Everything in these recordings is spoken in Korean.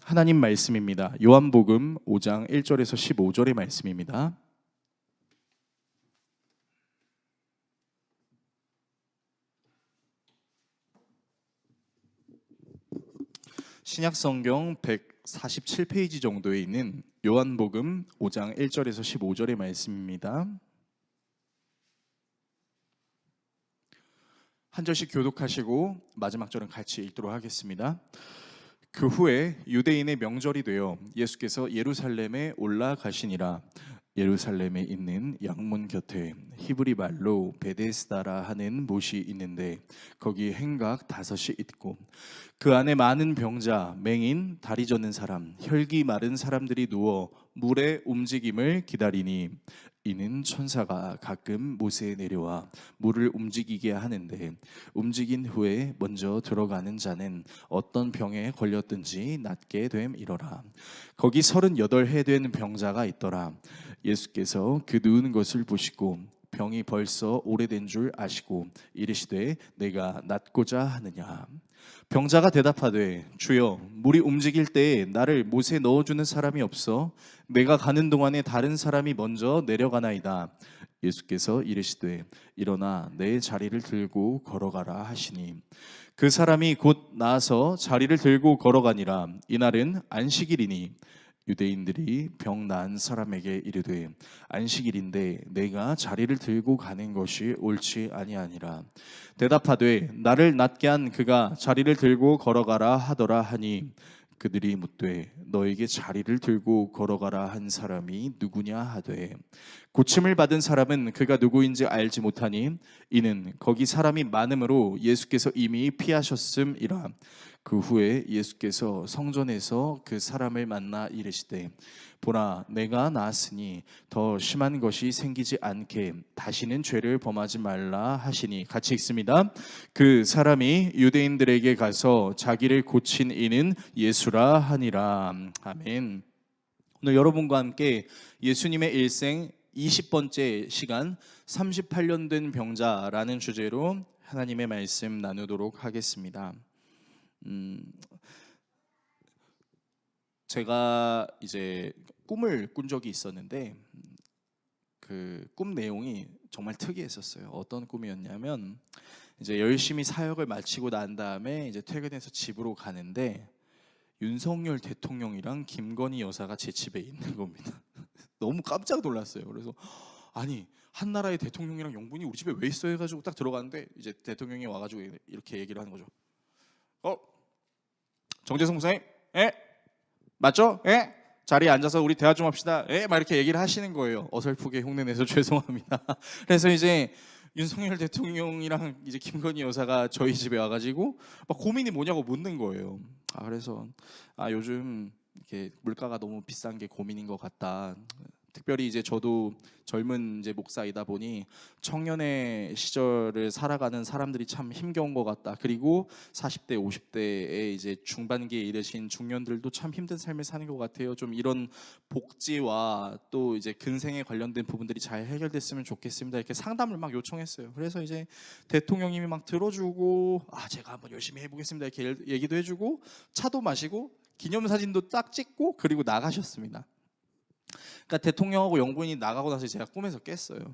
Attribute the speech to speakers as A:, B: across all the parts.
A: 하나님 말씀입니다. 요한복음 5장 1절에서 15절의 말씀입니다. 신약성경 147페이지 정도에 있는 요한복음 5장 1절에서 15절의 말씀입니다. 한 절씩 교독하시고 마지막 절은 같이 읽도록 하겠습니다. 그 후에 유대인의 명절이 되어 예수께서 예루살렘에 올라가시니라. 예루살렘에 있는 양문 곁에 히브리 말로 베데스다라 하는 못이 있는데 거기 행각 5이 있고 그 안에 많은 병자, 맹인, 다리 젖는 사람, 혈기 마른 사람들이 누워 물의 움직임을 기다리니 이는 천사가 가끔 못에 내려와 물을 움직이게 하는데 움직인 후에 먼저 들어가는 자는 어떤 병에 걸렸든지 낫게 됨이러라. 거기 38해 된 병자가 있더라. 예수께서 그 누운 것을 보시고 병이 벌써 오래된 줄 아시고 이르시되 내가 낫고자 하느냐. 병자가 대답하되 주여 물이 움직일 때에 나를 못에 넣어주는 사람이 없어 내가 가는 동안에 다른 사람이 먼저 내려가나이다. 예수께서 이르시되 일어나 내 자리를 들고 걸어가라 하시니 그 사람이 곧 나아서 자리를 들고 걸어가니라. 이날은 안식일이니 유대인들이 병 나은 사람에게 이르되 안식일인데 내가 자리를 들고 가는 것이 옳지 아니하니라. 대답하되 나를 낫게 한 그가 자리를 들고 걸어가라 하더라 하니 그들이 묻되 너에게 자리를 들고 걸어가라 한 사람이 누구냐 하되 고침을 받은 사람은 그가 누구인지 알지 못하니 이는 거기 사람이 많음으로 예수께서 이미 피하셨음이라. 그 후에 예수께서 성전에서 그 사람을 만나 이르시되 보라 내가 나았으니 더 심한 것이 생기지 않게 다시는 죄를 범하지 말라 하시니 같이 읽습니다. 그 사람이 유대인들에게 가서 자기를 고친 이는 예수라 하니라. 아멘. 오늘 여러분과 함께 예수님의 일생 20번째 시간 38년 된 병자라는 주제로 하나님의 말씀 나누도록 하겠습니다. 제가 이제 꿈을 꾼 적이 있었는데 그 꿈 내용이 정말 특이했었어요. 어떤 꿈이었냐면 이제 열심히 사역을 마치고 난 다음에 이제 퇴근해서 집으로 가는데 윤석열 대통령이랑 김건희 여사가 제 집에 있는 겁니다. 너무 깜짝 놀랐어요. 그래서 아니 한 나라의 대통령이랑 영분이 우리 집에 왜 있어 해가지고 딱 들어갔는데 이제 대통령이 와가지고 이렇게 얘기를 하는 거죠. 정재성 목사님, 예? 맞죠? 예? 자리에 앉아서 우리 대화 좀 합시다. 예? 막 이렇게 얘기를 하시는 거예요. 어설프게 흉내내서 죄송합니다. 그래서 이제 윤석열 대통령이랑 이제 김건희 여사가 저희 집에 와가지고 막 고민이 뭐냐고 묻는 거예요. 그래서 요즘 이렇게 물가가 너무 비싼 게 고민인 것 같다. 특별히 이제 저도 젊은 이제 목사이다 보니 청년의 시절을 살아가는 사람들이 참 힘겨운 것 같다. 그리고 40대, 50대에 이제 중반기에 이르신 중년들도 참 힘든 삶을 사는 것 같아요. 좀 이런 복지와 또 이제 근생에 관련된 부분들이 잘 해결됐으면 좋겠습니다. 이렇게 상담을 막 요청했어요. 그래서 이제 대통령님이 막 들어주고 제가 한번 열심히 해보겠습니다. 이렇게 얘기도 해주고 차도 마시고 기념사진도 딱 찍고 그리고 나가셨습니다. 그러니까 대통령하고 영부인이 나가고 나서 제가 꿈에서 깼어요.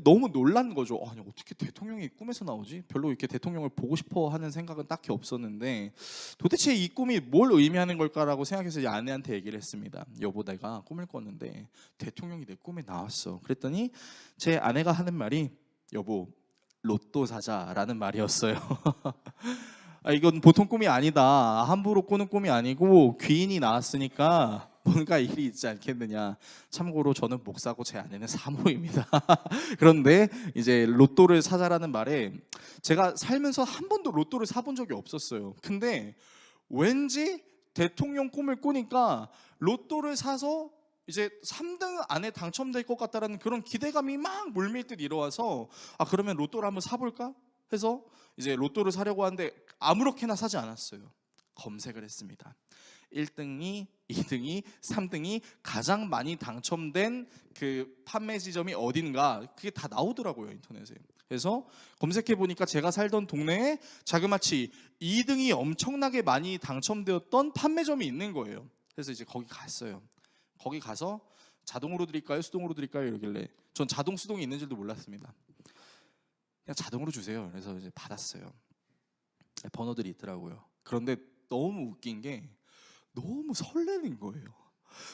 A: 너무 놀란 거죠. 아니 어떻게 대통령이 꿈에서 나오지? 별로 이렇게 대통령을 보고 싶어 하는 생각은 딱히 없었는데 도대체 이 꿈이 뭘 의미하는 걸까라고 생각해서 이제 아내한테 얘기를 했습니다. 여보 내가 꿈을 꿨는데 대통령이 내 꿈에 나왔어. 그랬더니 제 아내가 하는 말이 여보 로또 사자라는 말이었어요. 이건 보통 꿈이 아니다. 함부로 꾸는 꿈이 아니고 귀인이 나왔으니까 뭔가 일이 있지 않겠느냐. 참고로 저는 목사고 제 아내는 사모입니다. 그런데 이제 로또를 사자라는 말에 제가 살면서 한 번도 로또를 사본 적이 없었어요. 근데 왠지 대통령 꿈을 꾸니까 로또를 사서 이제 3등 안에 당첨될 것 같다라는 그런 기대감이 막 물밀듯 일어와서 그러면 로또를 한번 사볼까 해서 이제 로또를 사려고 하는데 아무렇게나 사지 않았어요. 검색을 했습니다. 1등이, 2등이, 3등이 가장 많이 당첨된 그 판매 지점이 어딘가 그게 다 나오더라고요 인터넷에. 그래서 검색해 보니까 제가 살던 동네에 자그마치 2등이 엄청나게 많이 당첨되었던 판매점이 있는 거예요. 그래서 이제 거기 갔어요. 거기 가서 자동으로 드릴까요? 수동으로 드릴까요? 이러길래 전 자동 수동이 있는 줄도 몰랐습니다. 그냥 자동으로 주세요. 그래서 이제 받았어요. 번호들이 있더라고요. 그런데 너무 웃긴 게 너무 설레는 거예요.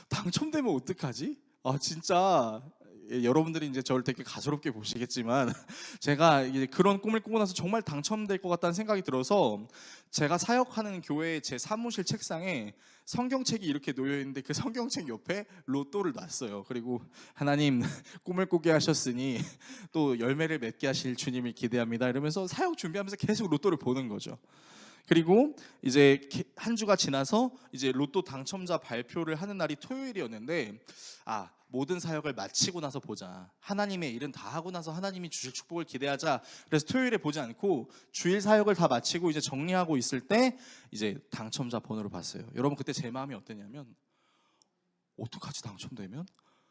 A: 당첨되면 어떡하지? 아 진짜 여러분들이 이제 저를 되게 가소롭게 보시겠지만 제가 이제 그런 꿈을 꾸고 나서 정말 당첨될 것 같다는 생각이 들어서 제가 사역하는 교회 제 사무실 책상에 성경책이 이렇게 놓여 있는데 그 성경책 옆에 로또를 놨어요. 그리고 하나님 꿈을 꾸게 하셨으니 또 열매를 맺게 하실 주님을 기대합니다. 이러면서 사역 준비하면서 계속 로또를 보는 거죠. 그리고 이제 한 주가 지나서 이제 로또 당첨자 발표를 하는 날이 토요일이었는데 모든 사역을 마치고 나서 보자. 하나님의 일은 다 하고 나서 하나님이 주실 축복을 기대하자. 그래서 토요일에 보지 않고 주일 사역을 다 마치고 이제 정리하고 있을 때 이제 당첨자 번호를 봤어요. 여러분 그때 제 마음이 어땠냐면 어떡하지 당첨되면?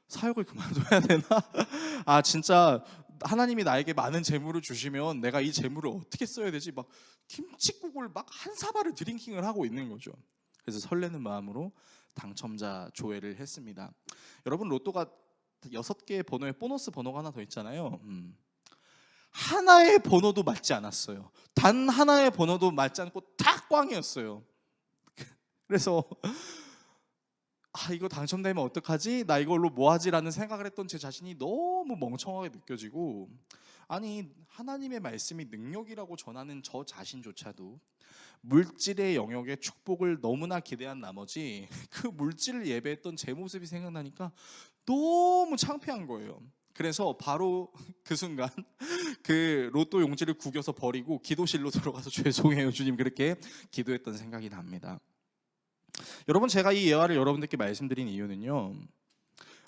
A: 사역을 그만둬야 되나? 진짜 하나님이 나에게 많은 재물을 주시면 내가 이 재물을 어떻게 써야 되지? 막 김칫국을 막 한 사발을 드링킹을 하고 있는 거죠. 그래서 설레는 마음으로 당첨자 조회를 했습니다. 여러분 로또가 6개의 번호에 보너스 번호가 하나 더 있잖아요. 하나의 번호도 맞지 않았어요. 단 하나의 번호도 맞지 않고 다 꽝이었어요. 그래서 이거 당첨되면 어떡하지? 나 이걸로 뭐 하지? 라는 생각을 했던 제 자신이 너무 멍청하게 느껴지고 하나님의 말씀이 능력이라고 전하는 저 자신조차도 물질의 영역의 축복을 너무나 기대한 나머지 그 물질을 예배했던 제 모습이 생각나니까 너무 창피한 거예요. 그래서 바로 그 순간 그 로또 용지를 구겨서 버리고 기도실로 들어가서 죄송해요 주님 그렇게 기도했던 생각이 납니다. 여러분 제가 이 예화를 여러분들께 말씀드린 이유는요,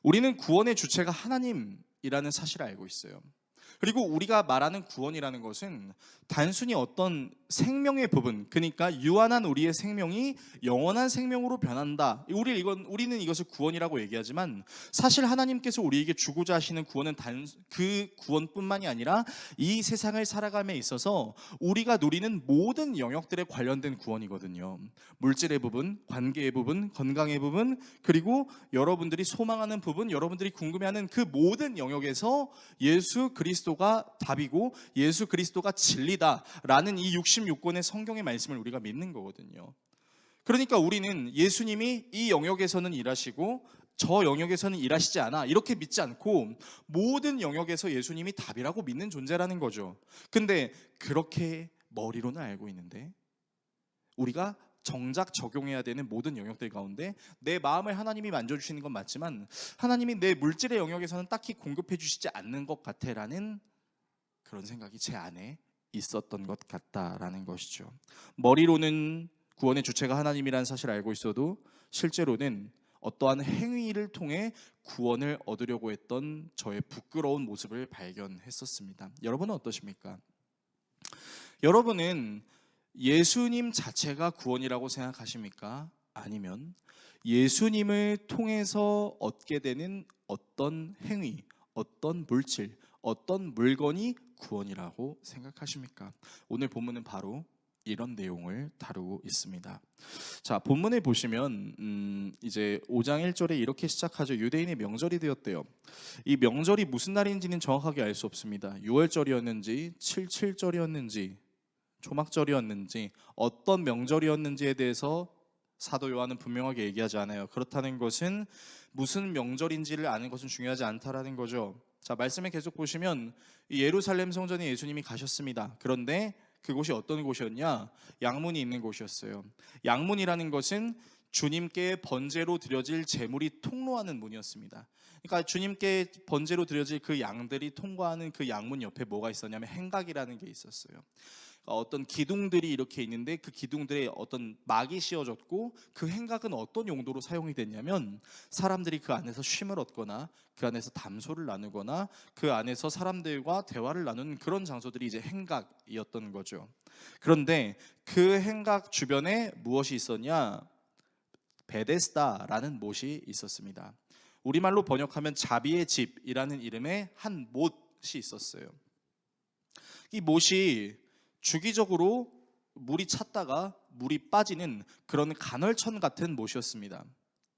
A: 우리는 구원의 주체가 하나님이라는 사실을 알고 있어요. 그리고 우리가 말하는 구원이라는 것은 단순히 어떤 생명의 부분, 그러니까 유한한 우리의 생명이 영원한 생명으로 변한다. 우리는 이것을 구원이라고 얘기하지만 사실 하나님께서 우리에게 주고자 하시는 구원은 그 구원뿐만이 아니라 이 세상을 살아감에 있어서 우리가 누리는 모든 영역들에 관련된 구원이거든요. 물질의 부분, 관계의 부분, 건강의 부분, 그리고 여러분들이 소망하는 부분, 여러분들이 궁금해하는 그 모든 영역에서 예수 그리스도가 답이고 예수 그리스도가 진리다라는 이 66권의 성경의 말씀을 우리가 믿는 거거든요. 그러니까 우리는 예수님이 이 영역에서는 일하시고 저 영역에서는 일하시지 않아 이렇게 믿지 않고 모든 영역에서 예수님이 답이라고 믿는 존재라는 거죠. 근데 그렇게 머리로는 알고 있는데 우리가 정작 적용해야 되는 모든 영역들 가운데 내 마음을 하나님이 만져주시는 건 맞지만 하나님이 내 물질의 영역에서는 딱히 공급해 주시지 않는 것 같아라는 그런 생각이 제 안에 있었던 것 같다라는 것이죠. 머리로는 구원의 주체가 하나님이라는 사실을 알고 있어도 실제로는 어떠한 행위를 통해 구원을 얻으려고 했던 저의 부끄러운 모습을 발견했었습니다. 여러분은 어떠십니까? 여러분은 예수님 자체가 구원이라고 생각하십니까? 아니면 예수님을 통해서 얻게 되는 어떤 행위, 어떤 물질, 어떤 물건이 구원이라고 생각하십니까? 오늘 본문은 바로 이런 내용을 다루고 있습니다. 자, 본문에 보시면 이제 5장 1절에 이렇게 시작하죠. 유대인의 명절이 되었대요. 이 명절이 무슨 날인지는 정확하게 알 수 없습니다. 6월절이었는지 77절이었는지 초막절이었는지 어떤 명절이었는지에 대해서 사도 요한은 분명하게 얘기하지 않아요. 그렇다는 것은 무슨 명절인지를 아는 것은 중요하지 않다라는 거죠. 자, 말씀에 계속 보시면 예루살렘 성전에 예수님이 가셨습니다. 그런데 그곳이 어떤 곳이었냐? 양문이 있는 곳이었어요. 양문이라는 것은 주님께 번제로 드려질 제물이 통로하는 문이었습니다. 그러니까 주님께 번제로 드려질 그 양들이 통과하는 그 양문 옆에 뭐가 있었냐면 행각이라는 게 있었어요. 어떤 기둥들이 이렇게 있는데 그 기둥들에 어떤 막이 씌워졌고 그 행각은 어떤 용도로 사용이 됐냐면 사람들이 그 안에서 쉼을 얻거나 그 안에서 담소를 나누거나 그 안에서 사람들과 대화를 나누는 그런 장소들이 이제 행각이었던 거죠. 그런데 그 행각 주변에 무엇이 있었냐? 베데스다라는 못이 있었습니다. 우리말로 번역하면 자비의 집이라는 이름의 한 못이 있었어요. 이 못이 주기적으로 물이 찼다가 물이 빠지는 그런 간헐천 같은 못이었습니다.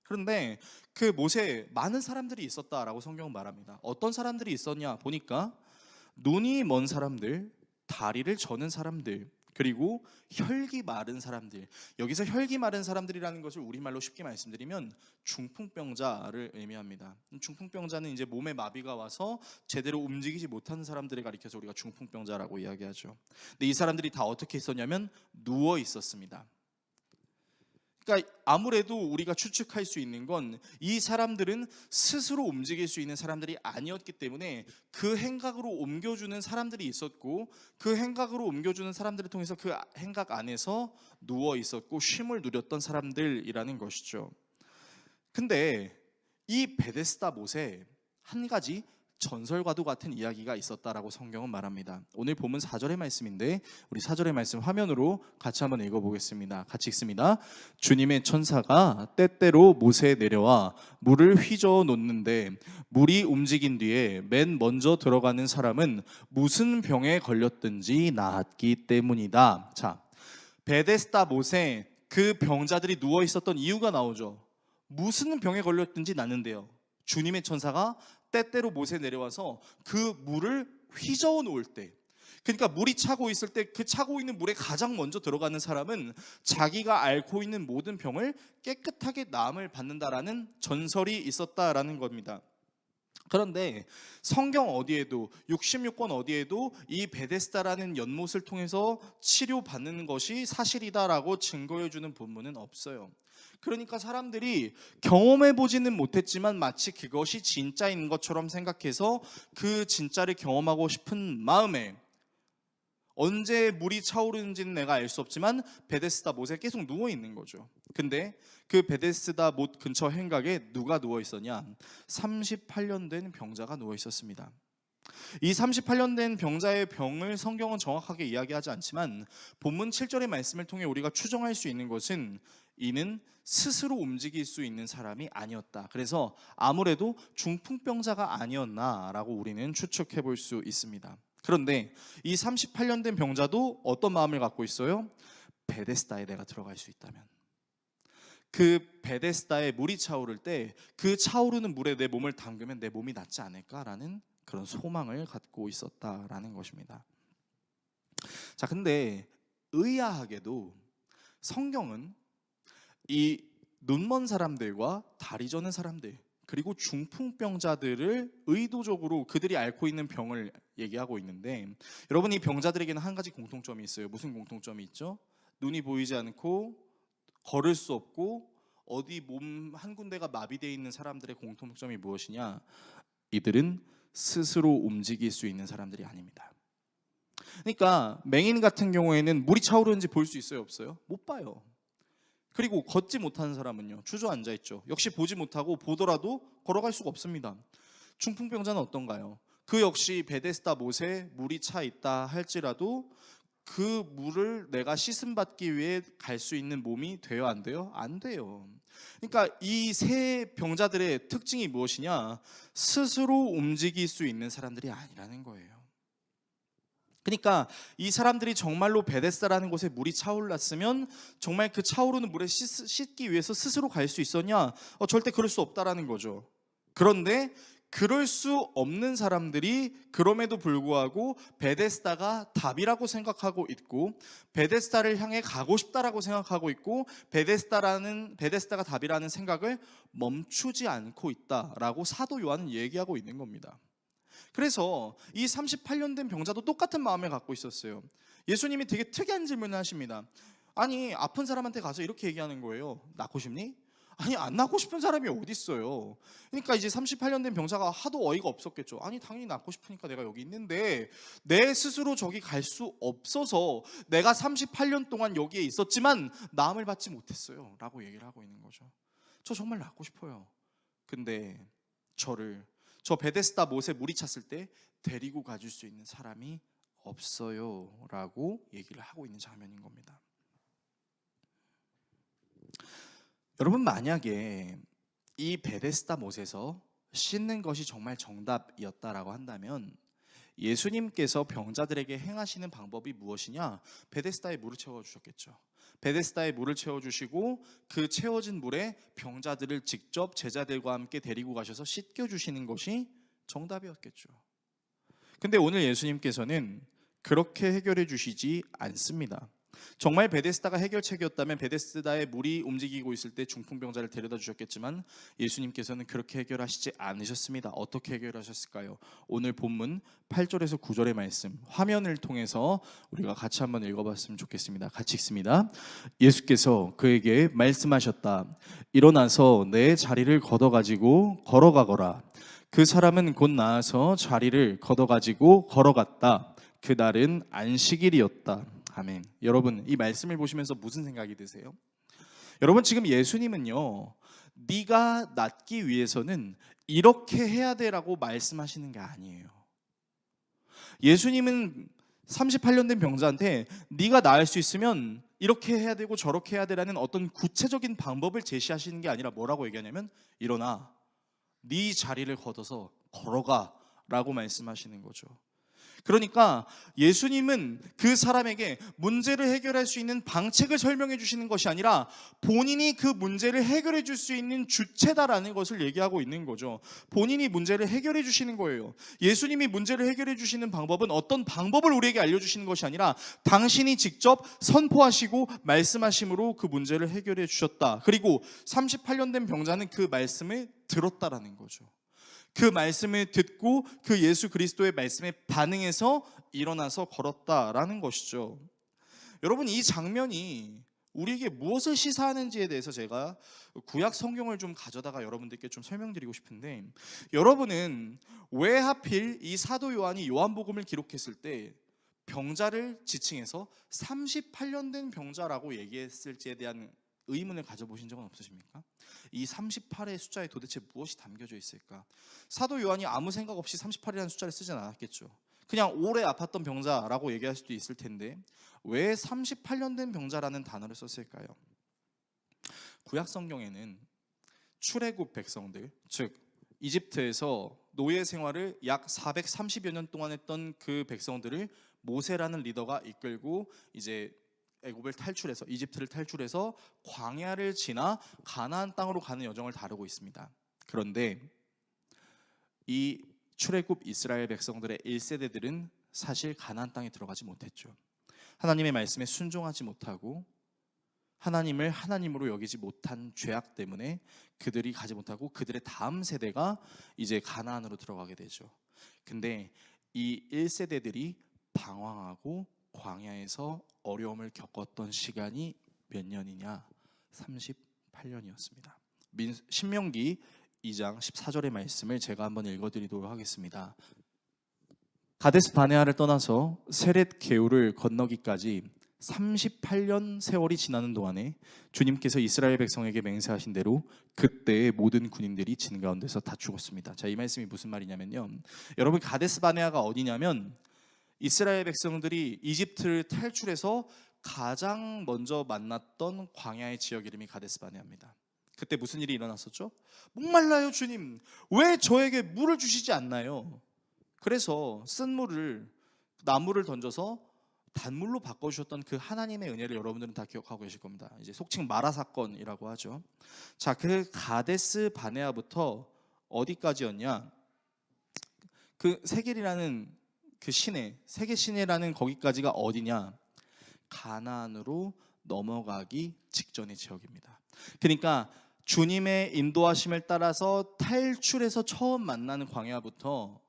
A: 그런데 그 못에 많은 사람들이 있었다라고 성경은 말합니다. 어떤 사람들이 있었냐 보니까 눈이 먼 사람들, 다리를 저는 사람들, 그리고 혈기 마른 사람들. 여기서 혈기 마른 사람들이라는 것을 우리말로 쉽게 말씀드리면 중풍병자를 의미합니다. 중풍병자는 이제 몸에 마비가 와서 제대로 움직이지 못하는 사람들을 가리켜서 우리가 중풍병자라고 이야기하죠. 근데 이 사람들이 다 어떻게 있었냐면 누워 있었습니다. 그러니까 아무래도 우리가 추측할 수 있는 건 이 사람들은 스스로 움직일 수 있는 사람들이 아니었기 때문에 그 행각으로 옮겨주는 사람들이 있었고, 그 행각으로 옮겨주는 사람들을 통해서 그 행각 안에서 누워 있었고 쉼을 누렸던 사람들이라는 것이죠. 근데 이 베데스다 못에 한 가지 전설과도 같은 이야기가 있었다라고 성경은 말합니다. 오늘 본문 4절의 말씀인데 우리 4절의 말씀 화면으로 같이 한번 읽어보겠습니다. 같이 읽습니다. 주님의 천사가 때때로 못에 내려와 물을 휘저어 놓는데 물이 움직인 뒤에 맨 먼저 들어가는 사람은 무슨 병에 걸렸든지 나았기 때문이다. 자, 베데스다 못에 그 병자들이 누워 있었던 이유가 나오죠. 무슨 병에 걸렸든지 낫는데요. 주님의 천사가 때때로 못에 내려와서 그 물을 휘저어 놓을 때, 그러니까 물이 차고 있을 때 그 차고 있는 물에 가장 먼저 들어가는 사람은 자기가 앓고 있는 모든 병을 깨끗하게 나음을 받는다라는 전설이 있었다라는 겁니다. 그런데 성경 어디에도 66권 어디에도 이 베데스다라는 연못을 통해서 치료받는 것이 사실이다라고 증거해주는 본문은 없어요. 그러니까 사람들이 경험해보지는 못했지만 마치 그것이 진짜인 것처럼 생각해서 그 진짜를 경험하고 싶은 마음에 언제 물이 차오르는지는 내가 알 수 없지만 베데스다 못에 계속 누워 있는 거죠. 근데 그 베데스다 못 근처 행각에 누가 누워 있었냐? 38년 된 병자가 누워 있었습니다. 이 38년 된 병자의 병을 성경은 정확하게 이야기하지 않지만 본문 7절의 말씀을 통해 우리가 추정할 수 있는 것은 이는 스스로 움직일 수 있는 사람이 아니었다. 그래서 아무래도 중풍병자가 아니었나라고 우리는 추측해 볼 수 있습니다. 그런데 이 38년 된 병자도 어떤 마음을 갖고 있어요? 베데스다에 내가 들어갈 수 있다면, 그 베데스다에 물이 차오를 때 그 차오르는 물에 내 몸을 담그면 내 몸이 낫지 않을까라는 그런 소망을 갖고 있었다라는 것입니다. 자, 근데 의아하게도 성경은 이 눈먼 사람들과 다리 저는 사람들, 그리고 중풍병자들을 의도적으로 그들이 앓고 있는 병을 얘기하고 있는데, 여러분, 이 병자들에게는 한 가지 공통점이 있어요. 무슨 공통점이 있죠? 눈이 보이지 않고 걸을 수 없고 어디 몸 한 군데가 마비되어 있는 사람들의 공통점이 무엇이냐? 이들은 스스로 움직일 수 있는 사람들이 아닙니다. 그러니까 맹인 같은 경우에는 물이 차오르는지 볼 수 있어요, 없어요? 못 봐요. 그리고 걷지 못하는 사람은요, 주저앉아 있죠. 역시 보지 못하고 보더라도 걸어갈 수가 없습니다. 중풍병자는 어떤가요? 그 역시 베데스다 못에 물이 차 있다 할지라도 그 물을 내가 씻음받기 위해 갈 수 있는 몸이 돼요, 안 돼요? 안 돼요. 그러니까 이 세 병자들의 특징이 무엇이냐? 스스로 움직일 수 있는 사람들이 아니라는 거예요. 그러니까 이 사람들이 정말로 베데스다라는 곳에 물이 차올랐으면 정말 그 차오르는 물에 씻기 위해서 스스로 갈 수 있었냐? 절대 그럴 수 없다라는 거죠. 그런데 그럴 수 없는 사람들이 그럼에도 불구하고 베데스다가 답이라고 생각하고 있고, 베데스다를 향해 가고 싶다라고 생각하고 있고, 베데스다가 답이라는 생각을 멈추지 않고 있다라고 사도 요한은 얘기하고 있는 겁니다. 그래서 이 38년 된 병자도 똑같은 마음을 갖고 있었어요. 예수님이 되게 특이한 질문을 하십니다. 아니, 아픈 사람한테 가서 이렇게 얘기하는 거예요. 낫고 싶니? 아니, 안 낫고 싶은 사람이 어디 있어요. 그러니까 이제 38년 된 병자가 하도 어이가 없었겠죠. 아니, 당연히 낫고 싶으니까 내가 여기 있는데 내 스스로 저기 갈 수 없어서 내가 38년 동안 여기에 있었지만 나음을 받지 못했어요 라고 얘기를 하고 있는 거죠. 저 정말 낫고 싶어요. 근데 저 베데스다 못에 물이 찼을 때 데리고 가줄 수 있는 사람이 없어요 라고 얘기를 하고 있는 장면인 겁니다. 여러분, 만약에 이 베데스다 못에서 씻는 것이 정말 정답이었다라고 한다면 예수님께서 병자들에게 행하시는 방법이 무엇이냐? 베데스다에 물을 채워주셨겠죠. 베데스다에 물을 채워주시고 그 채워진 물에 병자들을 직접 제자들과 함께 데리고 가셔서 씻겨주시는 것이 정답이었겠죠. 근데 오늘 예수님께서는 그렇게 해결해 주시지 않습니다. 정말 베데스다가 해결책이었다면 베데스다에 물이 움직이고 있을 때 중풍병자를 데려다 주셨겠지만 예수님께서는 그렇게 해결하시지 않으셨습니다. 어떻게 해결하셨을까요? 오늘 본문 8절에서 9절의 말씀 화면을 통해서 우리가 같이 한번 읽어봤으면 좋겠습니다. 같이 읽습니다. 예수께서 그에게 말씀하셨다. 일어나서 내 자리를 걷어가지고 걸어가거라. 그 사람은 곧 나아서 자리를 걷어가지고 걸어갔다. 그날은 안식일이었다. 아멘. 여러분, 이 말씀을 보시면서 무슨 생각이 드세요? 여러분, 지금 예수님은요, 네가 낫기 위해서는 이렇게 해야 되라고 말씀하시는 게 아니에요. 예수님은 38년 된 병자한테 네가 나을 수 있으면 이렇게 해야 되고 저렇게 해야 되라는 어떤 구체적인 방법을 제시하시는 게 아니라 뭐라고 얘기하냐면 일어나 네 자리를 걷어서 걸어가 라고 말씀하시는 거죠. 그러니까 예수님은 그 사람에게 문제를 해결할 수 있는 방책을 설명해 주시는 것이 아니라 본인이 그 문제를 해결해 줄 수 있는 주체다라는 것을 얘기하고 있는 거죠. 본인이 문제를 해결해 주시는 거예요. 예수님이 문제를 해결해 주시는 방법은 어떤 방법을 우리에게 알려주시는 것이 아니라 당신이 직접 선포하시고 말씀하심으로 그 문제를 해결해 주셨다. 그리고 38년 된 병자는 그 말씀을 들었다라는 거죠. 그 말씀을 듣고 그 예수 그리스도의 말씀에 반응해서 일어나서 걸었다라는 것이죠. 여러분, 이 장면이 우리에게 무엇을 시사하는지에 대해서 제가 구약 성경을 좀 가져다가 여러분들께 좀 설명드리고 싶은데, 여러분은 왜 하필 이 사도 요한이 요한복음을 기록했을 때 병자를 지칭해서 38년 된 병자라고 얘기했을지에 대한 의문을 가져보신 적은 없으십니까? 이 38의 숫자에 도대체 무엇이 담겨져 있을까? 사도 요한이 아무 생각 없이 38이라는 숫자를 쓰진 않았겠죠. 그냥 오래 아팠던 병자라고 얘기할 수도 있을 텐데 왜 38년 된 병자라는 단어를 썼을까요? 구약 성경에는 출애굽 백성들, 즉 이집트에서 노예 생활을 약 430여 년 동안 했던 그 백성들을 모세라는 리더가 이끌고 이제 애굽을 탈출해서 이집트를 탈출해서 광야를 지나 가나안 땅으로 가는 여정을 다루고 있습니다. 그런데 이 출애굽 이스라엘 백성들의 1세대들은 사실 가나안 땅에 들어가지 못했죠. 하나님의 말씀에 순종하지 못하고 하나님을 하나님으로 여기지 못한 죄악 때문에 그들이 가지 못하고 그들의 다음 세대가 이제 가나안으로 들어가게 되죠. 근데 이 1세대들이 방황하고 광야에서 어려움을 겪었던 시간이 몇 년이냐? 38년이었습니다. 신명기 2장 14절의 말씀을 제가 한번 읽어드리도록 하겠습니다. 가데스 바네아를 떠나서 세렛 게울을 건너기까지 38년 세월이 지나는 동안에 주님께서 이스라엘 백성에게 맹세하신 대로 그때의 모든 군인들이 진 가운데서 다 죽었습니다. 자, 이 말씀이 무슨 말이냐면요, 여러분, 가데스 바네아가 어디냐면 이스라엘 백성들이 이집트를 탈출해서 가장 먼저 만났던 광야의 지역 이름이 가데스 바네아입니다. 그때 무슨 일이 일어났었죠? 목말라요 주님, 왜 저에게 물을 주시지 않나요? 그래서 쓴 물을, 나무를 던져서 단물로 바꿔주셨던 그 하나님의 은혜를 여러분들은 다 기억하고 계실 겁니다. 이제 속칭 마라 사건이라고 하죠. 자, 그 가데스 바네아부터 어디까지였냐? 그 세겔이라는 그 시내, 세계 시내라는 거기까지가 어디냐? 가나안으로 넘어가기 직전의 지역입니다. 그러니까 주님의 인도하심을 따라서 탈출해서 처음 만나는 광야부터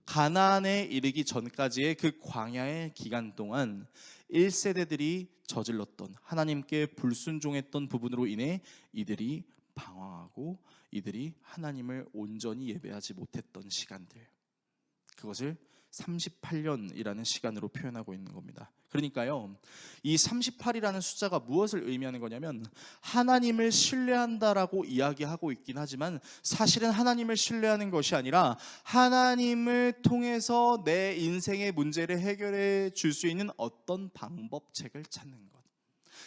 A: 가나안에 이르기 전까지의 그 광야의 기간 동안 1세대들이 저질렀던 하나님께 불순종했던 부분으로 인해 이들이 방황하고 이들이 하나님을 온전히 예배하지 못했던 시간들, 그것을 38년이라는 시간으로 표현하고 있는 겁니다. 그러니까요, 이 38이라는 숫자가 무엇을 의미하는 거냐면 하나님을 신뢰한다라고 이야기하고 있긴 하지만 사실은 하나님을 신뢰하는 것이 아니라 하나님을 통해서 내 인생의 문제를 해결해 줄 수 있는 어떤 방법책을 찾는 것.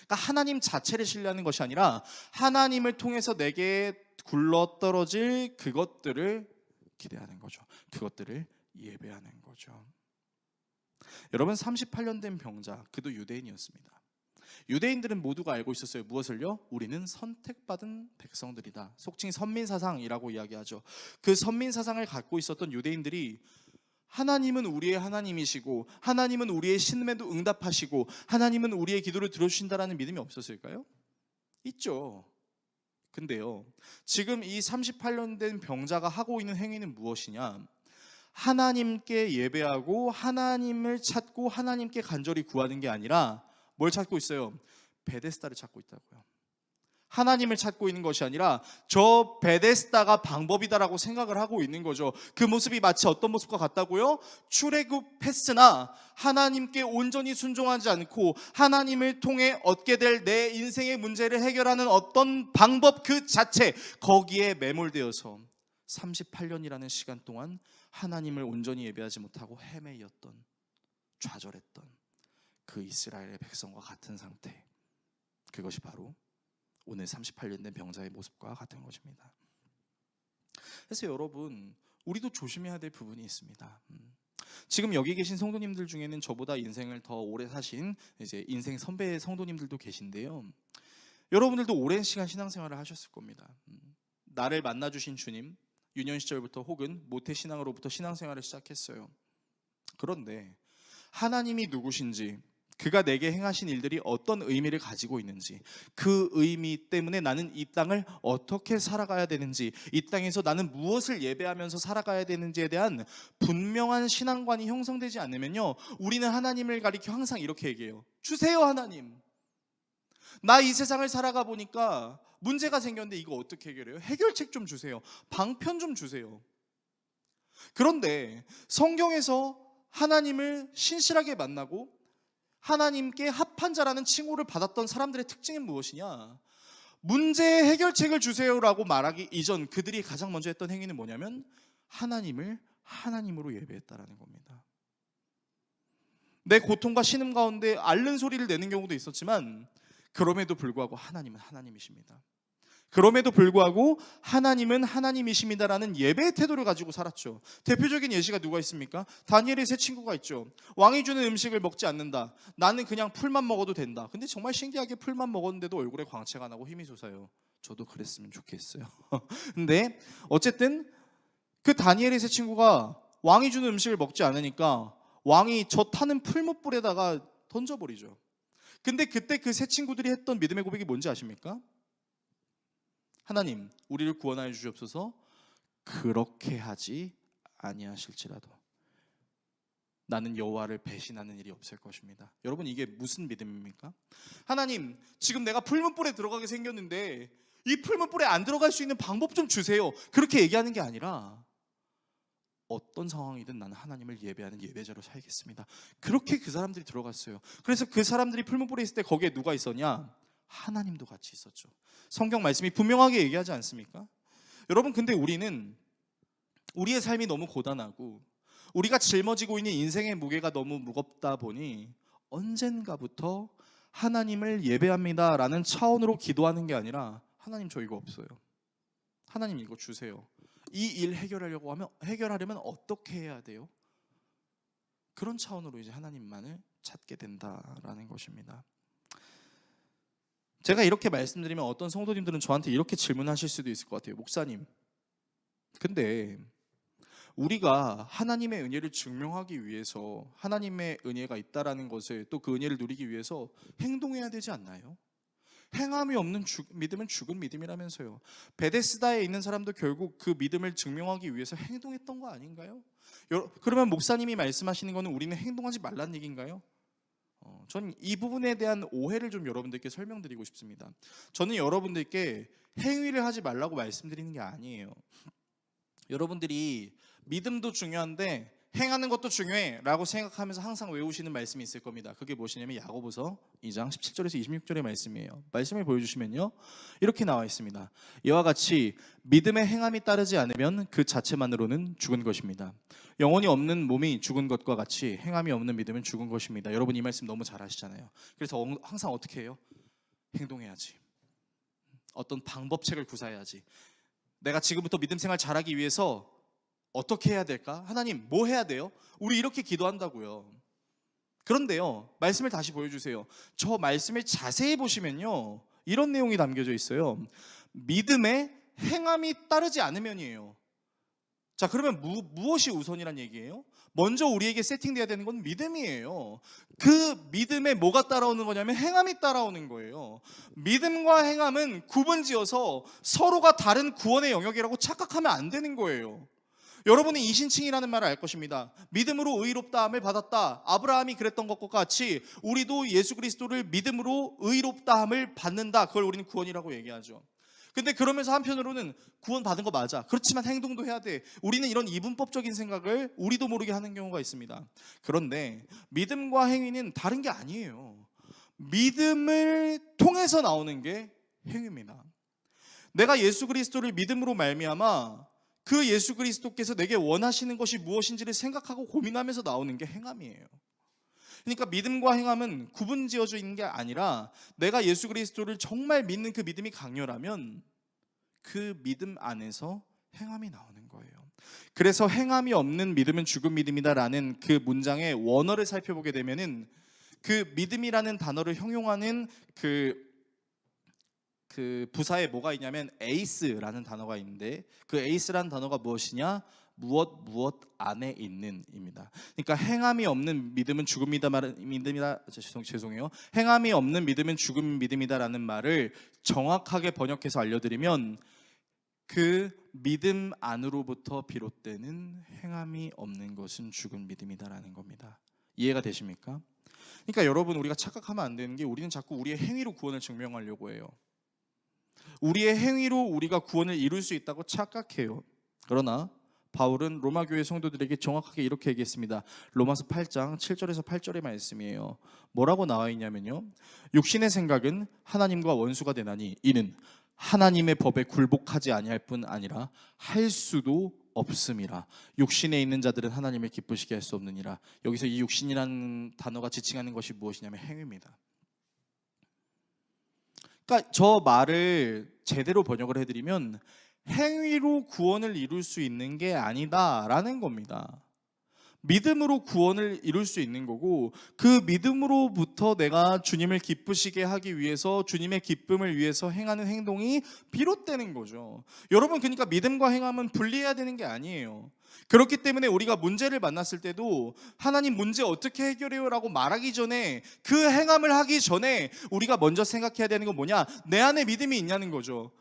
A: 그러니까 하나님 자체를 신뢰하는 것이 아니라 하나님을 통해서 내게 굴러떨어질 그것들을 기대하는 거죠. 그것들을 예배하는 거죠. 여러분, 38년 된 병자, 그도 유대인이었습니다. 유대인들은 모두가 알고 있었어요. 무엇을요? 우리는 선택받은 백성들이다. 속칭 선민사상이라고 이야기하죠. 그 선민사상을 갖고 있었던 유대인들이 하나님은 우리의 하나님이시고 하나님은 우리의 신음에도 응답하시고 하나님은 우리의 기도를 들어주신다라는 믿음이 없었을까요? 있죠. 근데요, 지금 이 38년 된 병자가 하고 있는 행위는 무엇이냐? 하나님께 예배하고 하나님을 찾고 하나님께 간절히 구하는 게 아니라 뭘 찾고 있어요? 베데스다를 찾고 있다고요. 하나님을 찾고 있는 것이 아니라 저 베데스다가 방법이다라고 생각을 하고 있는 거죠. 그 모습이 마치 어떤 모습과 같다고요? 출애굽했으나 하나님께 온전히 순종하지 않고 하나님을 통해 얻게 될 내 인생의 문제를 해결하는 어떤 방법 그 자체, 거기에 매몰되어서 38년이라는 시간 동안 하나님을 온전히 예배하지 못하고 헤매였던, 좌절했던 그 이스라엘의 백성과 같은 상태, 그것이 바로 오늘 38년 된 병자의 모습과 같은 것입니다. 그래서 여러분, 우리도 조심해야 될 부분이 있습니다. 지금 여기 계신 성도님들 중에는 저보다 인생을 더 오래 사신 이제 인생 선배 성도님들도 계신데요. 여러분들도 오랜 시간 신앙생활을 하셨을 겁니다. 나를 만나주신 주님, 유년 시절부터 혹은 모태신앙으로부터 신앙생활을 시작했어요. 그런데 하나님이 누구신지, 그가 내게 행하신 일들이 어떤 의미를 가지고 있는지, 그 의미 때문에 나는 이 땅을 어떻게 살아가야 되는지, 이 땅에서 나는 무엇을 예배하면서 살아가야 되는지에 대한 분명한 신앙관이 형성되지 않으면요, 우리는 하나님을 가리켜 항상 이렇게 얘기해요. 주세요 하나님. 나 이 세상을 살아가 보니까 문제가 생겼는데 이거 어떻게 해결해요? 해결책 좀 주세요. 방편 좀 주세요. 그런데 성경에서 하나님을 신실하게 만나고 하나님께 합한 자라는 칭호를 받았던 사람들의 특징은 무엇이냐? 문제의 해결책을 주세요라고 말하기 이전 그들이 가장 먼저 했던 행위는 뭐냐면 하나님을 하나님으로 예배했다라는 겁니다. 내 고통과 신음 가운데 앓는 소리를 내는 경우도 있었지만 그럼에도 불구하고 하나님은 하나님이십니다. 그럼에도 불구하고 하나님은 하나님이십니다라는 예배의 태도를 가지고 살았죠. 대표적인 예시가 누가 있습니까? 다니엘의 세 친구가 있죠. 왕이 주는 음식을 먹지 않는다. 나는 그냥 풀만 먹어도 된다. 근데 정말 신기하게 풀만 먹었는데도 얼굴에 광채가 나고 힘이 솟아요. 저도 그랬으면 좋겠어요. 근데 어쨌든 그 다니엘의 세 친구가 왕이 주는 음식을 먹지 않으니까 왕이 저 타는 풀무불에다가 던져버리죠. 근데 그때 그 세 친구들이 했던 믿음의 고백이 뭔지 아십니까? 하나님, 우리를 구원하여 주시옵소서. 그렇게 하지 아니하실지라도 나는 여호와를 배신하는 일이 없을 것입니다. 여러분, 이게 무슨 믿음입니까? 하나님, 지금 내가 풀문불에 들어가게 생겼는데 이 풀문불에 안 들어갈 수 있는 방법 좀 주세요. 그렇게 얘기하는 게 아니라 어떤 상황이든 나는 하나님을 예배하는 예배자로 살겠습니다. 그렇게 그 사람들이 들어갔어요. 그래서 그 사람들이 풀문불에 있을 때 거기에 누가 있었냐? 하나님도 같이 있었죠. 성경 말씀이 분명하게 얘기하지 않습니까? 여러분, 근데 우리는 우리의 삶이 너무 고단하고 우리가 짊어지고 있는 인생의 무게가 너무 무겁다 보니 언젠가부터 하나님을 예배합니다 라는 차원으로 기도하는 게 아니라 하나님, 저 이거 없어요. 하나님, 이거 주세요. 이 일 해결하려면 어떻게 해야 돼요? 그런 차원으로 이제 하나님만을 찾게 된다라는 것입니다. 제가 이렇게 말씀드리면 어떤 성도님들은 저한테 이렇게 질문하실 수도 있을 것 같아요. 목사님, 근데 우리가 하나님의 은혜를 증명하기 위해서 하나님의 은혜가 있다라는 것을, 또 그 은혜를 누리기 위해서 행동해야 되지 않나요? 행함이 없는 믿음은 죽은 믿음이라면서요. 베데스다에 있는 사람도 결국 그 믿음을 증명하기 위해서 행동했던 거 아닌가요? 그러면 목사님이 말씀하시는 거는 우리는 행동하지 말라는 얘기인가요? 저는 이 부분에 대한 오해를 좀 여러분들께 설명드리고 싶습니다. 저는 여러분들께 행위를 하지 말라고 말씀드리는 게 아니에요. 여러분들이 믿음도 중요한데 행하는 것도 중요해 라고 생각하면서 항상 외우시는 말씀이 있을 겁니다. 그게 무엇이냐면 야고보서 2장 17절에서 26절의 말씀이에요. 말씀을 보여주시면요, 이렇게 나와 있습니다. 이와 같이 믿음의 행함이 따르지 않으면 그 자체만으로는 죽은 것입니다. 영혼이 없는 몸이 죽은 것과 같이 행함이 없는 믿음은 죽은 것입니다. 여러분, 이 말씀 너무 잘 아시잖아요. 그래서 항상 어떻게 해요? 행동해야지. 어떤 방법책을 구사해야지. 내가 지금부터 믿음 생활 잘하기 위해서 어떻게 해야 될까? 하나님 뭐 해야 돼요? 우리 이렇게 기도한다고요. 그런데요, 말씀을 다시 보여주세요. 저 말씀을 자세히 보시면요, 이런 내용이 담겨져 있어요. 믿음에 행함이 따르지 않으면이에요. 자, 그러면 무엇이 우선이란 얘기예요? 먼저 우리에게 세팅돼야 되는 건 믿음이에요. 그 믿음에 뭐가 따라오는 거냐면 행함이 따라오는 거예요. 믿음과 행함은 구분지어서 서로가 다른 구원의 영역이라고 착각하면 안 되는 거예요. 여러분은 이신칭이라는 말을 알 것입니다. 믿음으로 의롭다함을 받았다. 아브라함이 그랬던 것과 같이 우리도 예수 그리스도를 믿음으로 의롭다함을 받는다. 그걸 우리는 구원이라고 얘기하죠. 근데 그러면서 한편으로는 구원 받은 거 맞아. 그렇지만 행동도 해야 돼. 우리는 이런 이분법적인 생각을 우리도 모르게 하는 경우가 있습니다. 그런데 믿음과 행위는 다른 게 아니에요. 믿음을 통해서 나오는 게 행위입니다. 내가 예수 그리스도를 믿음으로 말미암아 그 예수 그리스도께서 내게 원하시는 것이 무엇인지를 생각하고 고민하면서 나오는 게 행함이에요. 그러니까 믿음과 행함은 구분지어져 있는 게 아니라 내가 예수 그리스도를 정말 믿는 그 믿음이 강렬하면 그 믿음 안에서 행함이 나오는 거예요. 그래서 행함이 없는 믿음은 죽은 믿음이다라는 그 문장의 원어를 살펴보게 되면은 그 믿음이라는 단어를 형용하는 그 부사에 뭐가 있냐면 에이스라는 단어가 있는데, 그 에이스라는 단어가 무엇이냐? 무엇 안에 있는입니다. 그러니까 행함이 없는 믿음은 죽은 믿음이다. 죄송해요. 행함이 없는 믿음은 죽은 믿음이다라는 말을 정확하게 번역해서 알려드리면 그 믿음 안으로부터 비롯되는 행함이 없는 것은 죽은 믿음이다라는 겁니다. 이해가 되십니까? 그러니까 여러분, 우리가 착각하면 안 되는 게 우리는 자꾸 우리의 행위로 구원을 증명하려고 해요. 우리의 행위로 우리가 구원을 이룰 수 있다고 착각해요. 그러나 바울은 로마 교회 성도들에게 정확하게 이렇게 얘기했습니다. 로마서 8장 7절에서 8절의 말씀이에요. 뭐라고 나와 있냐면요, 육신의 생각은 하나님과 원수가 되나니 이는 하나님의 법에 굴복하지 아니할 뿐 아니라 할 수도 없음이라. 육신에 있는 자들은 하나님을 기쁘시게 할 수 없느니라. 여기서 이 육신이라는 단어가 지칭하는 것이 무엇이냐면 행위입니다. 그러니까 저 말을 제대로 번역을 해드리면 행위로 구원을 이룰 수 있는 게 아니다라는 겁니다. 믿음으로 구원을 이룰 수 있는 거고, 그 믿음으로부터 내가 주님을 기쁘시게 하기 위해서 주님의 기쁨을 위해서 행하는 행동이 비롯되는 거죠. 여러분, 그러니까 믿음과 행함은 분리해야 되는 게 아니에요. 그렇기 때문에 우리가 문제를 만났을 때도 하나님 문제 어떻게 해결해요? 라고 말하기 전에, 그 행함을 하기 전에 우리가 먼저 생각해야 되는 건 뭐냐? 내 안에 믿음이 있냐는 거죠.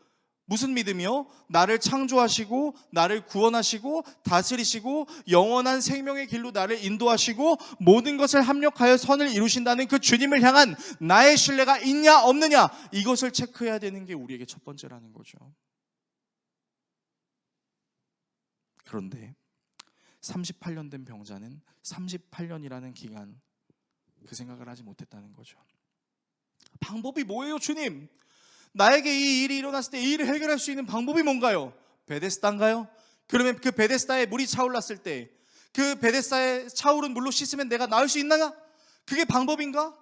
A: 무슨 믿음이요? 나를 창조하시고 나를 구원하시고 다스리시고 영원한 생명의 길로 나를 인도하시고 모든 것을 합력하여 선을 이루신다는 그 주님을 향한 나의 신뢰가 있냐 없느냐, 이것을 체크해야 되는 게 우리에게 첫 번째라는 거죠. 그런데 38년 된 병자는 38년이라는 기간, 그 생각을 하지 못했다는 거죠. 방법이 뭐예요, 주님? 나에게 이 일이 일어났을 때 이 일을 해결할 수 있는 방법이 뭔가요? 베데스다인가요? 그러면 그 베데스다에 물이 차올랐을 때 그 베데스다에 차오른 물로 씻으면 내가 나을 수 있나요? 그게 방법인가?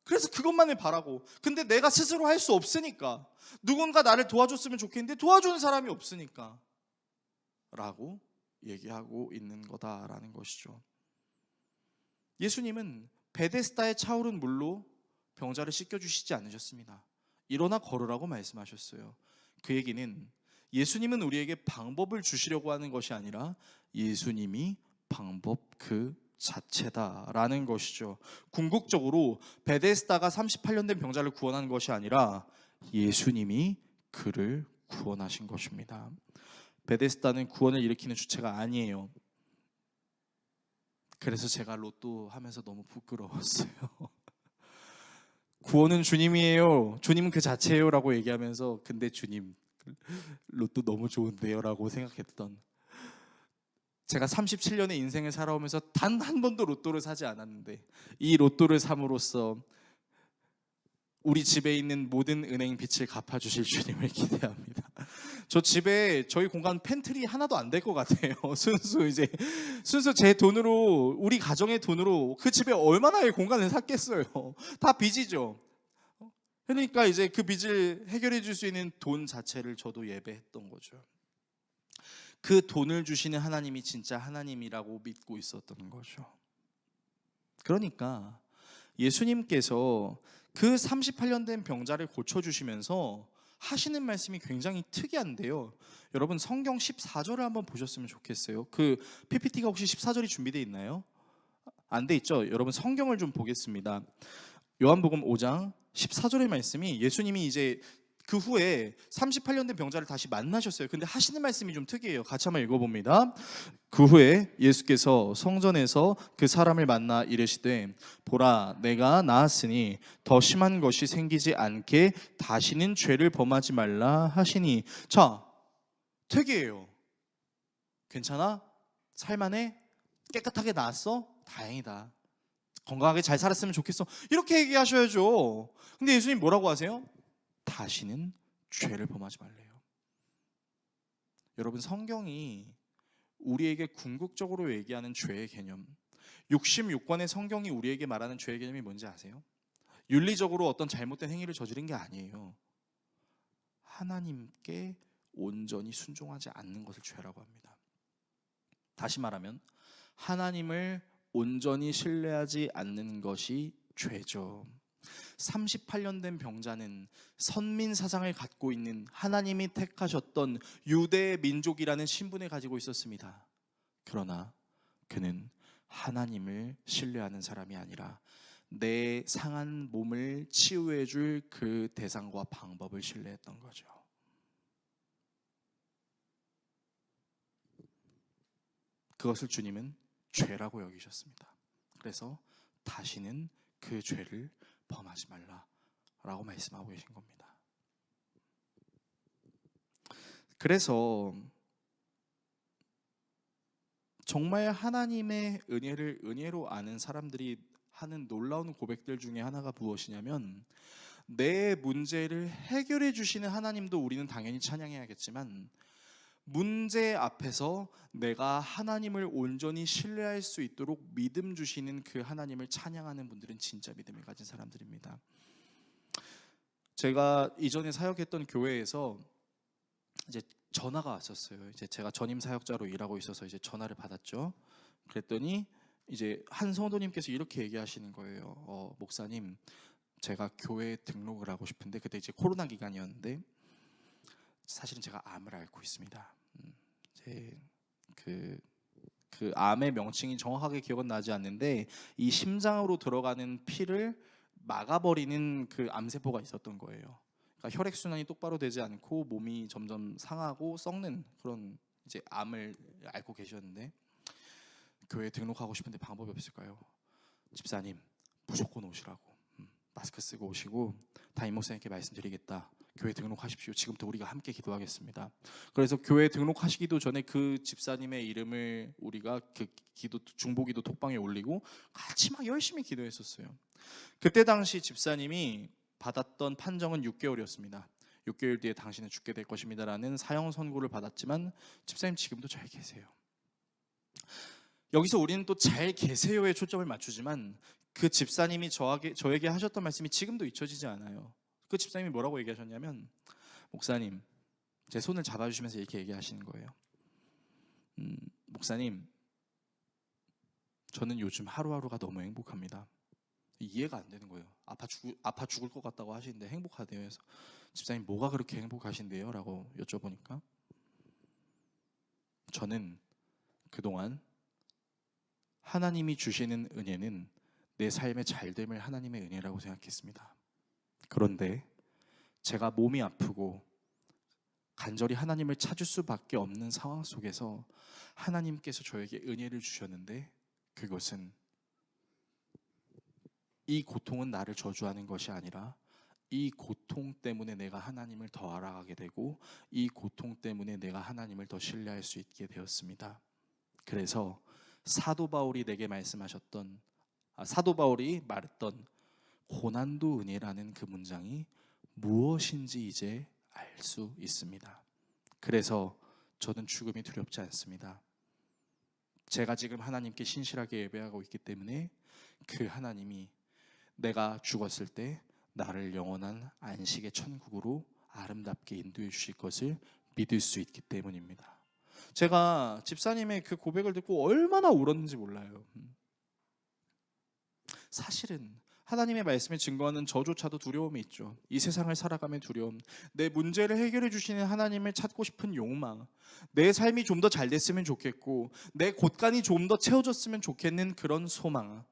A: 그래서 그것만을 바라고, 근데 내가 스스로 할 수 없으니까, 누군가 나를 도와줬으면 좋겠는데 도와주는 사람이 없으니까 라고 얘기하고 있는 거다라는 것이죠. 예수님은 베데스다에 차오른 물로 병자를 씻겨주시지 않으셨습니다. 일어나 걸으라고 말씀하셨어요. 그 얘기는 예수님은 우리에게 방법을 주시려고 하는 것이 아니라 예수님이 방법 그 자체다라는 것이죠. 궁극적으로 베데스다가 38년 된 병자를 구원한 것이 아니라 예수님이 그를 구원하신 것입니다. 베데스다는 구원을 일으키는 주체가 아니에요. 그래서 제가 로또 하면서 너무 부끄러웠어요. 구원은 주님이에요, 주님은 그 자체예요 라고 얘기하면서, 근데 주님 로또 너무 좋은데요 라고 생각했던, 제가 37년의 인생을 살아오면서 단 한 번도 로또를 사지 않았는데 이 로또를 삼으로써 우리 집에 있는 모든 은행 빚을 갚아주실 주님을 기대합니다. 저 집에 저희 공간 팬트리 하나도 안 될 것 같아요. 순수 제 돈으로, 우리 가정의 돈으로 그 집에 얼마나의 공간을 샀겠어요. 다 빚이죠. 그러니까 이제 그 빚을 해결해 줄 수 있는 돈 자체를 저도 예배했던 거죠. 그 돈을 주시는 하나님이 진짜 하나님이라고 믿고 있었던 거죠. 그러니까 예수님께서 그 38년 된 병자를 고쳐주시면서 하시는 말씀이 굉장히 특이한데요. 여러분 성경 14절을 한번 보셨으면 좋겠어요. 그 PPT가 혹시 14절이 준비되어 있나요? 안 돼 있죠? 여러분 성경을 좀 보겠습니다. 요한복음 5장 14절의 말씀이 예수님이 이제 그 후에 38년 된 병자를 다시 만나셨어요. 근데 하시는 말씀이 좀 특이해요. 같이 한번 읽어봅니다. 그 후에 예수께서 성전에서 그 사람을 만나 이르시되 보라 내가 나았으니 더 심한 것이 생기지 않게 다시는 죄를 범하지 말라 하시니. 자, 특이해요. 괜찮아? 살만해? 깨끗하게 나았어? 다행이다. 건강하게 잘 살았으면 좋겠어. 이렇게 얘기하셔야죠. 근데 예수님 뭐라고 하세요? 다시는 죄를 범하지 말래요. 여러분 성경이 우리에게 궁극적으로 얘기하는 죄의 개념, 66권의 성경이 우리에게 말하는 죄의 개념이 뭔지 아세요? 윤리적으로 어떤 잘못된 행위를 저지른 게 아니에요. 하나님께 온전히 순종하지 않는 것을 죄라고 합니다. 다시 말하면 하나님을 온전히 신뢰하지 않는 것이 죄죠. 38년 된 병자는 선민 사상을 갖고 있는 하나님이 택하셨던 유대 민족이라는 신분을 가지고 있었습니다. 그러나 그는 하나님을 신뢰하는 사람이 아니라 내 상한 몸을 치유해 줄 그 대상과 방법을 신뢰했던 거죠. 그것을 주님은 죄라고 여기셨습니다. 그래서 다시는 그 죄를 범하지 말라라고 말씀하고 계신 겁니다. 그래서 정말 하나님의 은혜를 은혜로 아는 사람들이 하는 놀라운 고백들 중에 하나가 무엇이냐면, 내 문제를 해결해 주시는 하나님도 우리는 당연히 찬양해야겠지만 문제 앞에서 내가 하나님을 온전히 신뢰할 수 있도록 믿음 주시는 그 하나님을 찬양하는 분들은 진짜 믿음을 가진 사람들입니다. 제가 이전에 사역했던 교회에서 이제 전화가 왔었어요. 이제 제가 전임 사역자로 일하고 있어서 이제 전화를 받았죠. 그랬더니 이제 한 성도님께서 이렇게 얘기하시는 거예요. 목사님, 제가 교회에 등록을 하고 싶은데, 그때 이제 코로나 기간이었는데 사실은 제가 암을 앓고 있습니다. 그 암의 명칭이 정확하게 기억은 나지 않는데 이 심장으로 들어가는 피를 막아버리는 그 암세포가 있었던 거예요. 그러니까 혈액순환이 똑바로 되지 않고 몸이 점점 상하고 썩는 그런 이제 암을 앓고 계셨는데, 교회에 등록하고 싶은데 방법이 없을까요? 집사님, 무조건 오시라고. 마스크 쓰고 오시고 담임 목사님께 말씀드리겠다. 교회 등록하십시오. 지금부터 우리가 함께 기도하겠습니다. 그래서 교회 등록하시기도 전에 그 집사님의 이름을 우리가 그 기도 중보기도 톡방에 올리고 같이 막 열심히 기도했었어요. 그때 당시 집사님이 받았던 판정은 6개월이었습니다. 6개월 뒤에 당신은 죽게 될 것입니다라는 사형 선고를 받았지만 집사님 지금도 잘 계세요. 여기서 우리는 또 잘 계세요에 초점을 맞추지만 그 집사님이 저에게 하셨던 말씀이 지금도 잊혀지지 않아요. 그 집사님이 뭐라고 얘기하셨냐면, 목사님, 제 손을 잡아주시면서 이렇게 얘기하시는 거예요. 목사님, 저는 요즘 하루하루가 너무 행복합니다. 이해가 안 되는 거예요. 아파 죽을 것 같다고 하시는데 행복하대요. 그래서 집사님 뭐가 그렇게 행복하신데요? 라고 여쭤보니까, 저는 그동안 하나님이 주시는 은혜는 내 삶의 잘됨을 하나님의 은혜라고 생각했습니다. 그런데 제가 몸이 아프고 간절히 하나님을 찾을 수밖에 없는 상황 속에서 하나님께서 저에게 은혜를 주셨는데, 그것은 이 고통은 나를 저주하는 것이 아니라 이 고통 때문에 내가 하나님을 더 알아가게 되고 이 고통 때문에 내가 하나님을 더 신뢰할 수 있게 되었습니다. 그래서 사도 바울이 말했던 고난도 은혜라는 그 문장이 무엇인지 이제 알 수 있습니다. 그래서 저는 죽음이 두렵지 않습니다. 제가 지금 하나님께 신실하게 예배하고 있기 때문에 그 하나님이 내가 죽었을 때 나를 영원한 안식의 천국으로 아름답게 인도해 주실 것을 믿을 수 있기 때문입니다. 제가 집사님의 그 고백을 듣고 얼마나 울었는지 몰라요. 사실은 하나님의 말씀에 증거하는 저조차도 두려움이 있죠. 이 세상을 살아가며 두려움, 내 문제를 해결해 주시는 하나님을 찾고 싶은 욕망, 내 삶이 좀 더 잘 됐으면 좋겠고 내 곳간이 좀 더 채워졌으면 좋겠는 그런 소망,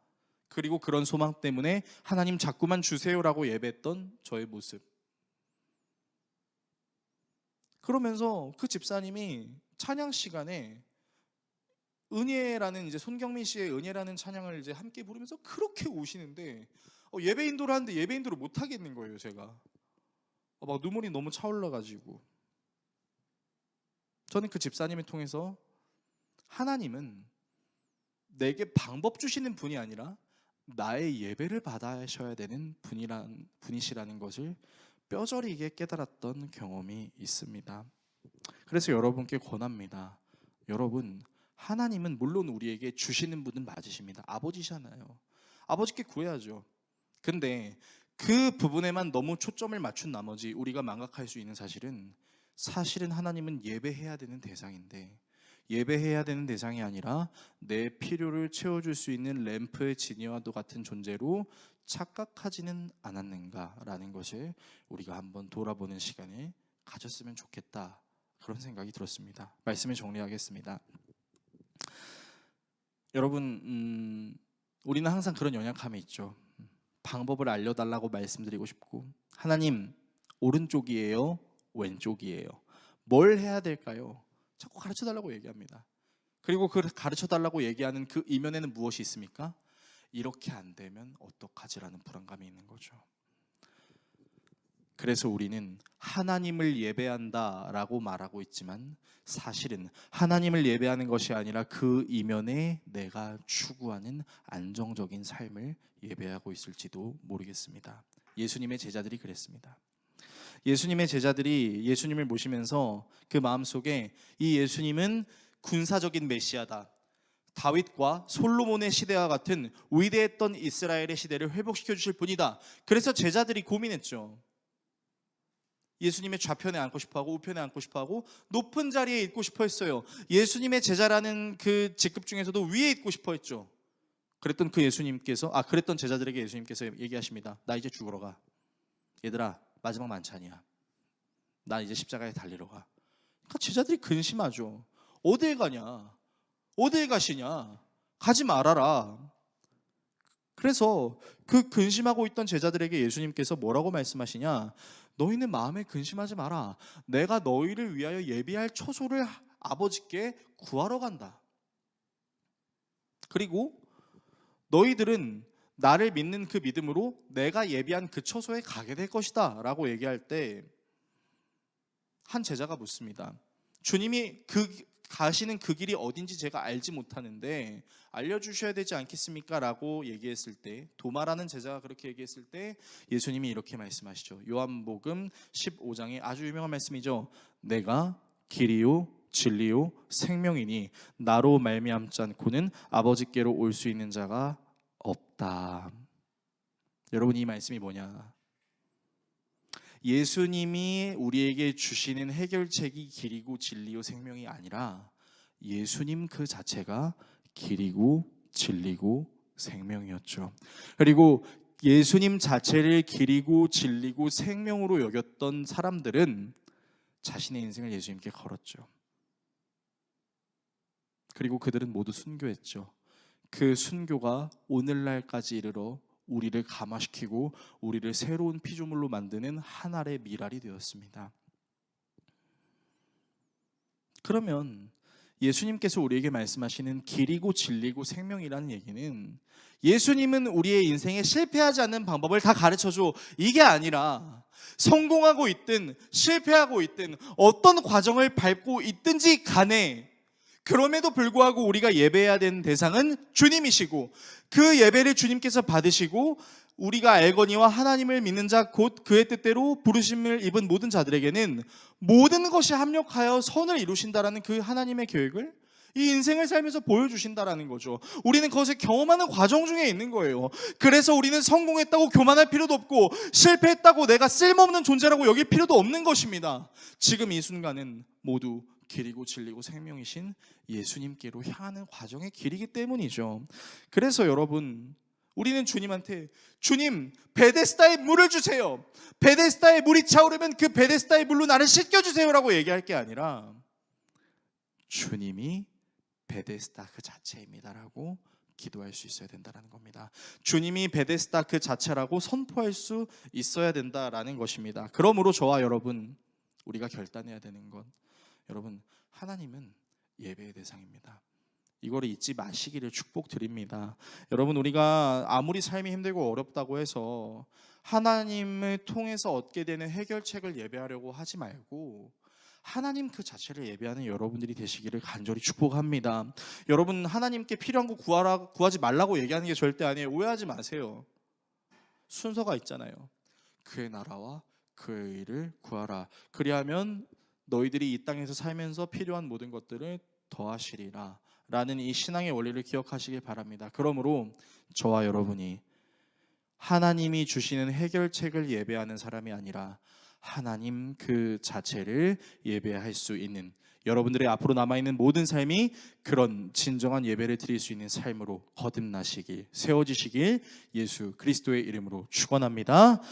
A: 그리고 그런 소망 때문에 하나님 자꾸만 주세요라고 예배했던 저의 모습. 그러면서 그 집사님이 찬양 시간에 은혜라는, 이제 손경민 씨의 은혜라는 찬양을 이제 함께 부르면서 그렇게 우시는데 예배 인도를 하는데 예배 인도를 못 하겠는 거예요. 제가 막 눈물이 너무 차올라 가지고, 저는 그 집사님을 통해서 하나님은 내게 방법 주시는 분이 아니라 나의 예배를 받아셔야 되는 분이시라는 것을 뼈저리게 깨달았던 경험이 있습니다. 그래서 여러분께 권합니다. 여러분, 하나님은 물론 우리에게 주시는 분은 맞으십니다. 아버지잖아요. 아버지께 구해야죠. 근데 그 부분에만 너무 초점을 맞춘 나머지 우리가 망각할 수 있는 사실은 하나님은 예배해야 되는 대상인데, 예배해야 되는 대상이 아니라 내 필요를 채워줄 수 있는 램프의 지니와도 같은 존재로 착각하지는 않았는가라는 것을 우리가 한번 돌아보는 시간을 가졌으면 좋겠다, 그런 생각이 들었습니다. 말씀을 정리하겠습니다. 여러분, 우리는 항상 그런 연약함이 있죠. 방법을 알려달라고 말씀드리고 싶고, 하나님 오른쪽이에요? 왼쪽이에요? 뭘 해야 될까요? 자꾸 가르쳐달라고 얘기합니다. 그리고 그 가르쳐달라고 얘기하는 그 이면에는 무엇이 있습니까? 이렇게 안 되면 어떡하지라는 불안감이 있는 거죠. 그래서 우리는 하나님을 예배한다라고 말하고 있지만 사실은 하나님을 예배하는 것이 아니라 그 이면에 내가 추구하는 안정적인 삶을 예배하고 있을지도 모르겠습니다. 예수님의 제자들이 그랬습니다. 예수님의 제자들이 예수님을 모시면서 그 마음속에 이 예수님은 군사적인 메시아다, 다윗과 솔로몬의 시대와 같은 위대했던 이스라엘의 시대를 회복시켜 주실 분이다. 그래서 제자들이 고민했죠. 예수님의 좌편에 앉고 싶어하고 우편에 앉고 싶어하고 높은 자리에 있고 싶어 했어요. 예수님의 제자라는 그 직급 중에서도 위에 있고 싶어 했죠. 그랬던 제자들에게 예수님께서 얘기하십니다. 나 이제 죽으러 가. 얘들아, 마지막 만찬이야. 나 이제 십자가에 달리러 가. 그러니까 제자들이 근심하죠. 어디에 가냐? 어디에 가시냐? 가지 말아라. 그래서 그 근심하고 있던 제자들에게 예수님께서 뭐라고 말씀하시냐? 너희는 마음에 근심하지 마라. 내가 너희를 위하여 예비할 처소를 아버지께 구하러 간다. 그리고 너희들은 나를 믿는 그 믿음으로 내가 예비한 그 처소에 가게 될 것이다 라고 얘기할 때 한 제자가 묻습니다. 주님이 가시는 그 길이 어딘지 제가 알지 못하는데 알려주셔야 되지 않겠습니까? 라고 얘기했을 때, 도마라는 제자가 그렇게 얘기했을 때 예수님이 이렇게 말씀하시죠. 요한복음 15장에 아주 유명한 말씀이죠. 내가 길이요 진리요 생명이니 나로 말미암지 않고는 아버지께로 올 수 있는 자가 없다. 여러분, 이 말씀이 뭐냐? 예수님이 우리에게 주시는 해결책이 길이고 진리요 생명이 아니라 예수님 그 자체가 길이고 진리고 생명이었죠. 그리고 예수님 자체를 길이고 진리고 생명으로 여겼던 사람들은 자신의 인생을 예수님께 걸었죠. 그리고 그들은 모두 순교했죠. 그 순교가 오늘날까지 이르러 우리를 감화시키고 우리를 새로운 피조물로 만드는 한 알의 미랄이 되었습니다. 그러면 예수님께서 우리에게 말씀하시는 길이고 진리고 생명이라는 얘기는 예수님은 우리의 인생에 실패하지 않는 방법을 다 가르쳐줘, 이게 아니라 성공하고 있든 실패하고 있든 어떤 과정을 밟고 있든지 간에 그럼에도 불구하고 우리가 예배해야 되는 대상은 주님이시고 그 예배를 주님께서 받으시고 우리가 알거니와 하나님을 믿는 자 곧 그의 뜻대로 부르심을 입은 모든 자들에게는 모든 것이 합력하여 선을 이루신다라는 그 하나님의 계획을 이 인생을 살면서 보여주신다라는 거죠. 우리는 그것을 경험하는 과정 중에 있는 거예요. 그래서 우리는 성공했다고 교만할 필요도 없고 실패했다고 내가 쓸모없는 존재라고 여길 필요도 없는 것입니다. 지금 이 순간은 모두 길이고 진리고 생명이신 예수님께로 향하는 과정의 길이기 때문이죠. 그래서 여러분, 우리는 주님한테 주님 베데스다의 물을 주세요, 베데스다의 물이 차오르면 그 베데스다의 물로 나를 씻겨주세요라고 얘기할 게 아니라 주님이 베데스다 그 자체입니다라고 기도할 수 있어야 된다는 겁니다. 주님이 베데스다 그 자체라고 선포할 수 있어야 된다라는 것입니다. 그러므로 저와 여러분, 우리가 결단해야 되는 건, 여러분, 하나님은 예배의 대상입니다. 이거를 잊지 마시기를 축복드립니다. 여러분, 우리가 아무리 삶이 힘들고 어렵다고 해서 하나님을 통해서 얻게 되는 해결책을 예배하려고 하지 말고 하나님 그 자체를 예배하는 여러분들이 되시기를 간절히 축복합니다. 여러분, 하나님께 필요한 거 구하지 말라고 얘기하는 게 절대 아니에요. 오해하지 마세요. 순서가 있잖아요. 그의 나라와 그의 의를 구하라. 그리하면 너희들이 이 땅에서 살면서 필요한 모든 것들을 더하시리라 라는 이 신앙의 원리를 기억하시길 바랍니다. 그러므로 저와 여러분이 하나님이 주시는 해결책을 예배하는 사람이 아니라 하나님 그 자체를 예배할 수 있는, 여러분들의 앞으로 남아있는 모든 삶이 그런 진정한 예배를 드릴 수 있는 삶으로 거듭나시길, 세워지시길 예수 그리스도의 이름으로 축원합니다.